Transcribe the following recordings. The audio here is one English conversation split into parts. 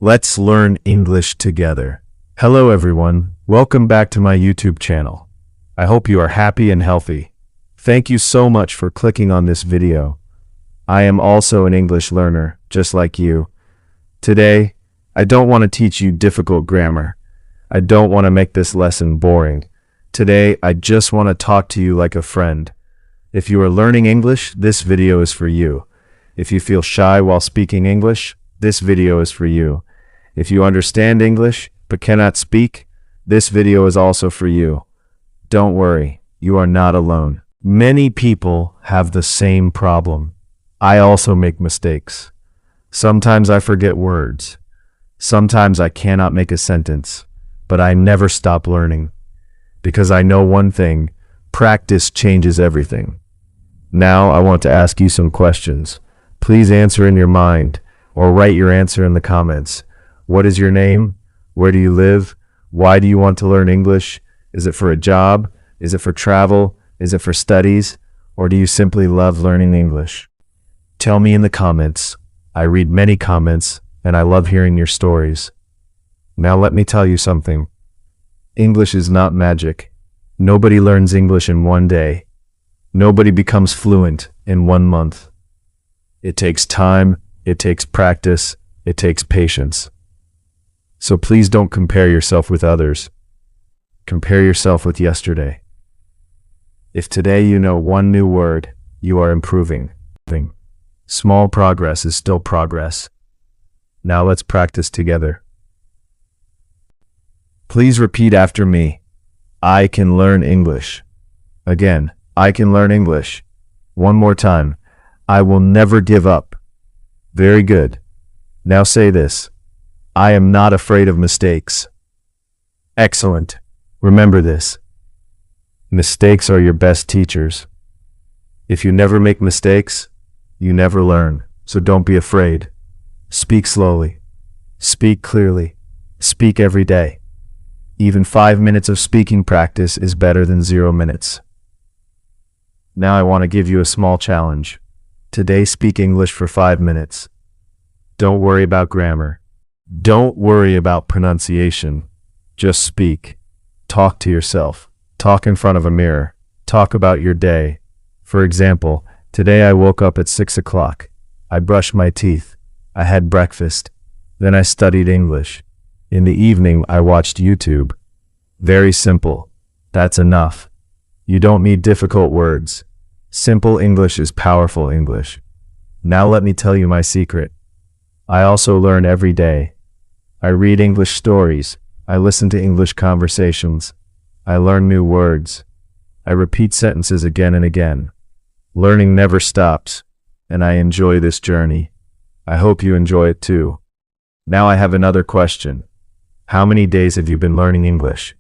Let's learn English together. Hello everyone, welcome back to my YouTube channel. I hope you are happy and healthy. Thank you so much for clicking on this video. I am also an English learner, just like you. Today, I don't want to teach you difficult grammar. I don't want to make this lesson boring. Today, I just want to talk to you like a friend. If you are learning English, this video is for you. If you feel shy while speaking English, this video is for you. If you understand English but cannot speak, this video is also for you. Don't worry, you are not alone. Many people have the same problem. I also make mistakes. Sometimes I forget words. Sometimes I cannot make a sentence, but I never stop learning. Because I know one thing, practice changes everything. Now I want to ask you some questions. Please answer in your mind or write your answer in the comments. What is your name? Where do you live? Why do you want to learn English? Is it for a job? Is it for travel? Is it for studies? Or do you simply love learning English? Tell me in the comments. I read many comments and I love hearing your stories. Now let me tell you something. English is not magic. Nobody learns English in one day. Nobody becomes fluent in 1 month. It takes time, it takes practice, it takes patience. So please don't compare yourself with others. Compare yourself with yesterday. If today you know one new word, you are improving. Small progress is still progress. Now let's practice together. Please repeat after me. I can learn English. Again, I can learn English. One more time. I will never give up. Very good. Now say this. I am not afraid of mistakes. Excellent. Remember this. Mistakes are your best teachers. If you never make mistakes, you never learn. So don't be afraid. Speak slowly. Speak clearly. Speak every day. Even 5 minutes of speaking practice is better than 0 minutes. Now I want to give you a small challenge. Today speak English for 5 minutes. Don't worry about grammar. Don't worry about pronunciation. Just speak. Talk to yourself. Talk in front of a mirror. Talk about your day. For example, today I woke up at 6 o'clock. I brushed my teeth. I had breakfast. Then I studied English. In the evening, I watched YouTube. Very simple. That's enough. You don't need difficult words. Simple English is powerful English. Now let me tell you my secret. I also learn every day. I read English stories. I listen to English conversations. I learn new words. I repeat sentences again and again. Learning never stops, and I enjoy this journey. I hope you enjoy it too. Now I have another question. How many days have you been learning English?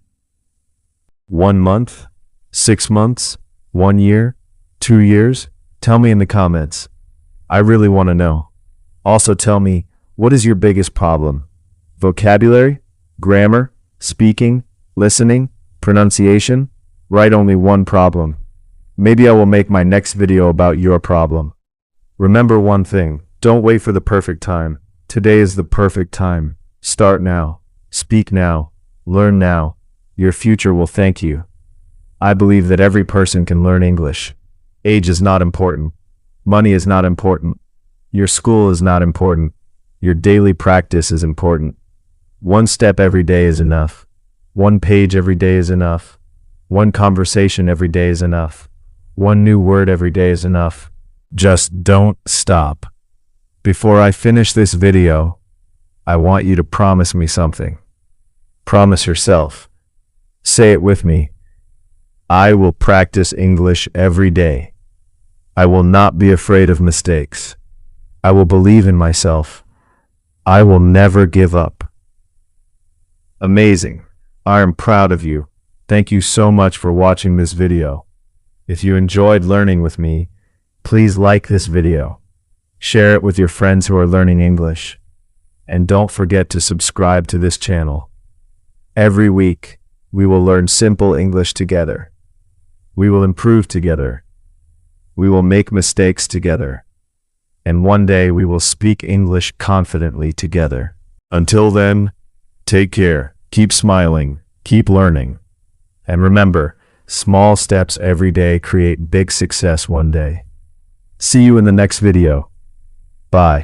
1 month? 6 months? 1 year? 2 years? Tell me in the comments. I really want to know. Also tell me, what is your biggest problem? Vocabulary? Grammar? Speaking? Listening? Pronunciation? Write only one problem. Maybe I will make my next video about your problem. Remember one thing, don't wait for the perfect time. Today is the perfect time. Start now. Speak now. Learn now. Your future will thank you. I believe that every person can learn English. Age is not important. Money is not important. Your school is not important. Your daily practice is important. 1 step every day is enough. 1 page every day is enough. 1 conversation every day is enough. 1 new word every day is enough. Just don't stop. Before I finish this video, I want you to promise me something. Promise yourself. Say it with me. I will practice English every day. I will not be afraid of mistakes. I will believe in myself. I will never give up. Amazing. I am proud of you. Thank you so much for watching this video. If you enjoyed learning with me, please like this video. Share it with your friends who are learning English. And don't forget to subscribe to this channel. Every week, we will learn simple English together. We will improve together. We will make mistakes together. And one day we will speak English confidently together. Until then, take care, keep smiling, keep learning. And remember, small steps every day create big success one day. See you in the next video. Bye.